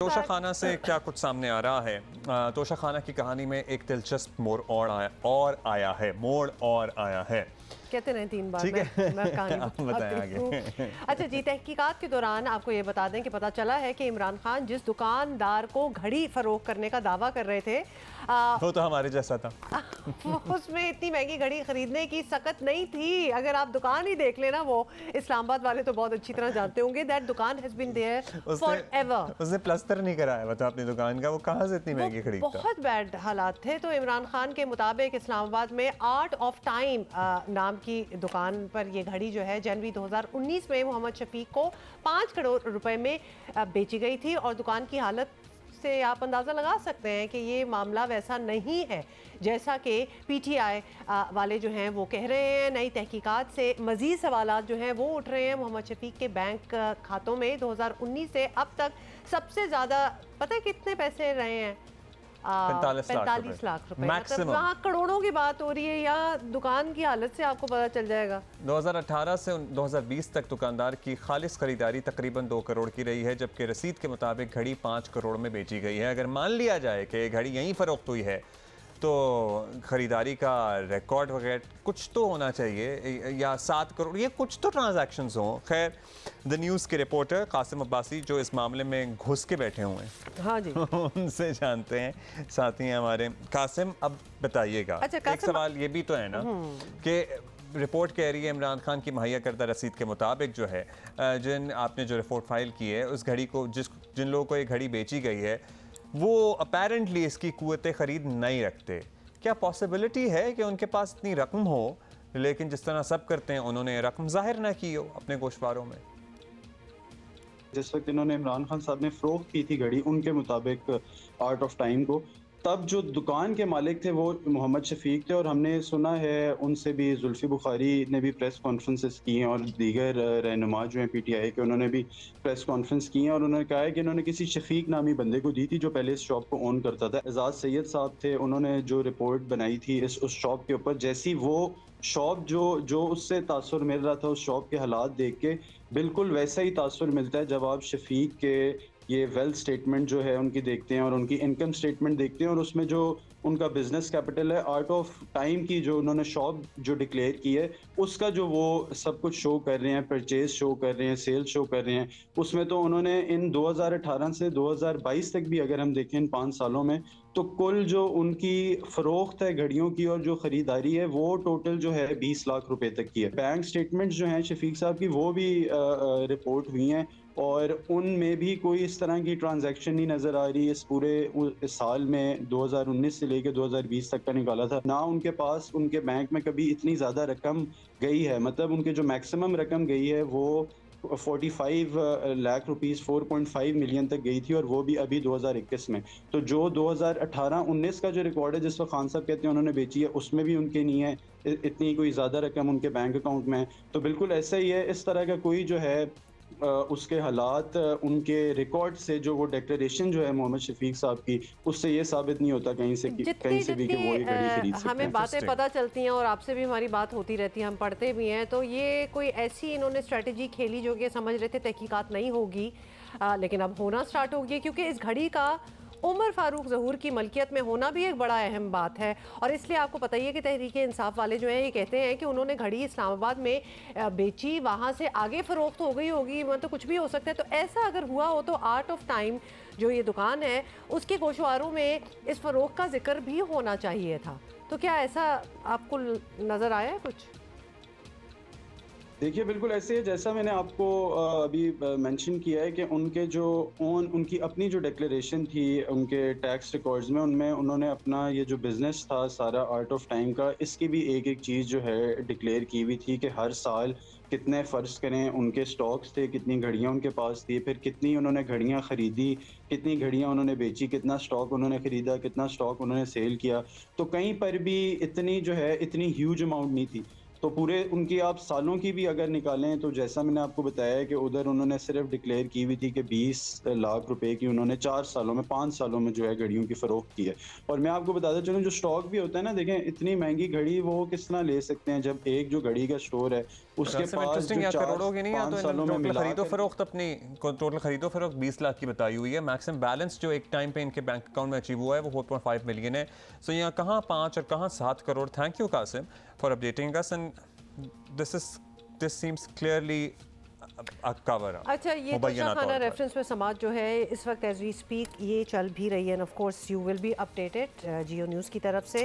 तोशा खाना से क्या कुछ सामने आ रहा है। तोशा खाना की कहानी में एक दिलचस्प मोड़ और आया है। कहते नहीं 3 बार ठीक है। मैं कहानी बताएं बताती हूँ। आगे। अच्छा जी, तहकीकात के दौरान आपको ये बता दें कि पता चला है कि इमरान खान जिस दुकानदार को घड़ी फरोख्त करने का दावा कर रहे थे वो तो हमारे जैसा था। उसमें इतनी महंगी घड़ी खरीदने की सकत नहीं थी। अगर आप दुकान ही देख लेना, वो इस्लामाबाद वाले तो बहुत अच्छी तरह जानते होंगे दैट दुकान हैज बीन देयर फॉरएवर। उसने प्लास्टर नहीं कराया था अपनी दुकान का, वो कहाँ से इतनी महंगी खरीदता। बहुत बैड हालात थे। तो इमरान खान के मुताबिक इस्लामाबाद में आर्ट ऑफ टाइम नाम की दुकान पर ये घड़ी जो है जनवरी 2019 में मोहम्मद शफीक को 5 करोड़ रुपए में बेची गई थी। और दुकान की हालत से आप अंदाज़ा लगा सकते हैं कि ये मामला वैसा नहीं है जैसा कि पीटीआई वाले जो हैं वो कह रहे हैं। नई तहकीकात से मज़ीद सवालात जो हैं वो उठ रहे हैं। मोहम्मद शफीक के बैंक खातों में 2019 से अब तक सबसे ज़्यादा पता है कितने पैसे रहे हैं? 45 लाख रुपए। मतलब वहाँ करोड़ों की बात हो रही है, या दुकान की हालत से आपको पता चल जाएगा। 2018 से 2020 तक दुकानदार की खालिस खरीदारी तकरीबन 2 करोड़ की रही है, जबकि रसीद के मुताबिक घड़ी 5 करोड़ में बेची गई है। अगर मान लिया जाए कि घड़ी यहीं फरोख्त हुई है तो ख़रीदारी का रिकॉर्ड वगैरह कुछ तो होना चाहिए, या 7 करोड़, ये कुछ तो ट्रांजैक्शंस हों। खैर, द न्यूज़ के रिपोर्टर कासिम अब्बासी जो इस मामले में घुस के बैठे हुए हैं, हाँ जी, उनसे जानते हैं। साथी हैं हमारे कासिम। अब बताइएगा, अच्छा, एक सवाल ये भी तो है ना कि रिपोर्ट कह रही है इमरान खान की मुहैया करदा रसीद के मुताबिक जो है, जिन आपने जो रिपोर्ट फाइल की है उस घड़ी को जिन लोगों को ये घड़ी बेची गई है वो अपेरेंटली इसकी कुव्वत ख़रीद नहीं रखते। क्या पॉसिबिलिटी है कि उनके पास इतनी रकम हो लेकिन जिस तरह सब करते हैं उन्होंने रकम जाहिर ना की हो अपने गोशवारों में? जिस वक्त इन्होंने इमरान खान साहब ने फ़रोख्त की थी घड़ी, उनके मुताबिक आर्ट ऑफ टाइम को, तब जो दुकान के मालिक थे वो मोहम्मद शफीक थे। और हमने सुना है उनसे भी जुल्फ़ी बुखारी ने भी प्रेस कॉन्फ्रेंसेस की हैं, और दीगर रहनुमा जो हैं पीटीआई के, उन्होंने भी प्रेस कॉन्फ्रेंस की हैं। और उन्होंने कहा है कि इन्होंने किसी शफीक नामी बंदे को दी थी जो पहले इस शॉप को ओन करता था। एजाज सैयद साहब थे, उन्होंने जो रिपोर्ट बनाई थी उस शॉप के ऊपर, जैसी वो शॉप जो उससे तासुर मिल रहा था उस शॉप के हालात देख के, बिल्कुल वैसा ही तासुर मिलता है जब आप शफीक के ये वेल्थ स्टेटमेंट जो है उनकी देखते हैं और उनकी इनकम स्टेटमेंट देखते हैं, और उसमें जो उनका बिजनेस कैपिटल है, आर्ट ऑफ टाइम की जो उन्होंने शॉप जो डिक्लेयर की है उसका जो वो सब कुछ शो कर रहे हैं, परचेज शो कर रहे हैं, सेल शो कर रहे हैं, उसमें तो उन्होंने इन 2018 से 2022 तक भी अगर हम देखें इन 5 सालों में, तो कुल जो उनकी फ़रोख्त है घड़ियों की और जो ख़रीदारी है वो टोटल जो है 20 लाख रुपए तक की है। बैंक स्टेटमेंट जो हैं शफीक साहब की वो भी रिपोर्ट हुई हैं, और उनमें भी कोई इस तरह की ट्रांजैक्शन नहीं नज़र आ रही। इस पूरे साल में 2019 से लेकर 2020 तक का निकाला था ना, उनके पास उनके बैंक में कभी इतनी ज़्यादा रकम गई है। मतलब उनके जो मैक्सिमम रकम गई है वो 45 लाख रुपीस 4.5 मिलियन तक गई थी, और वो भी अभी 2021 में। तो जो 2018-19 का जो रिकॉर्ड है जिस वक्त खान साहब कहते हैं उन्होंने बेची है, उसमें भी उनके नहीं है इतनी कोई ज़्यादा रकम उनके बैंक अकाउंट में। तो बिल्कुल ऐसा ही है, इस तरह का कोई जो है उसके हालात उनके रिकॉर्ड से जो वो डिक्लेरेशन जो है मोहम्मद शफीक साहब की, उससे ये साबित नहीं होता कहीं से भी कि वो ये घड़ी खरीद सकते हैं। हमें बातें पता चलती हैं और आपसे भी हमारी बात होती रहती है, हम पढ़ते भी हैं। तो ये कोई ऐसी इन्होंने स्ट्रेटजी खेली जो कि समझ रहे थे तहकीकात नहीं होगी, लेकिन अब होना स्टार्ट हो गई, क्योंकि इस घड़ी का उमर फारूक ज़हूर की मलकियत में होना भी एक बड़ा अहम बात है। और इसलिए आपको पता ही है कि तहरीक इंसाफ वाले जो हैं ये कहते हैं कि उन्होंने घड़ी इस्लामाबाद में बेची, वहाँ से आगे फ़रोख्त हो गई होगी, मतलब कुछ भी हो सकता है। तो ऐसा अगर हुआ हो तो आर्ट ऑफ टाइम जो ये दुकान है उसके गोशवारों में इस फ़रोख्त का जिक्र भी होना चाहिए था। तो क्या ऐसा आपको नज़र आया है कुछ? देखिए, बिल्कुल ऐसे है जैसा मैंने आपको अभी मेंशन किया है कि उनके जो उनकी अपनी जो डिक्लेरेशन थी उनके टैक्स रिकॉर्ड्स में, उनमें उन्होंने अपना ये जो बिज़नेस था सारा आर्ट ऑफ टाइम का, इसकी भी एक एक चीज़ जो है डिक्लेयर की हुई थी कि हर साल कितने फ़र्ज़ करें उनके स्टॉक्स थे, कितनी घड़ियाँ उनके पास थी, फिर कितनी उन्होंने घड़ियाँ ख़रीदी, कितनी घड़ियाँ उन्होंने बेची, कितना स्टॉक उन्होंने ख़रीदा, कितना स्टॉक उन्होंने सेल किया। तो कहीं पर भी इतनी जो है इतनी ह्यूज अमाउंट नहीं थी। तो पूरे उनकी आप सालों की भी अगर निकालें तो जैसा मैंने आपको बताया कि उधर उन्होंने सिर्फ डिक्लेयर की हुई थी कि 20 लाख रुपए की उन्होंने 4 सालों में 5 सालों में जो है घड़ियों की फ़रोख्त की है। और मैं आपको बताता चलूँ जो स्टॉक भी होता है ना, देखें इतनी महंगी घड़ी वो किस तरह ले सकते हैं जब एक जो घड़ी का स्टोर है उसके पास इंटरेस्टिंग जो करोड़ों की नहीं है, 5 तो सालों में टोटल मिला खरीदो फरोख्त अपनी टोटल खरीदो फरोख्त 20 लाख की बताई हुई है। मैक्सिमम बैलेंस जो एक टाइम पे इनके बैंक अकाउंट में अचीव हुआ है वो 4.5 मिलियन है। सो यहाँ कहाँ 5 और कहाँ 7 crore. Thank you Qasim for updating us and this seems clearly अच्छा, ये तोशाखाना रेफरेंस में समाज जो है इस वक्त एज वी स्पीक ये चल भी रही है, end of course you will be updated Jio news की तरफ से।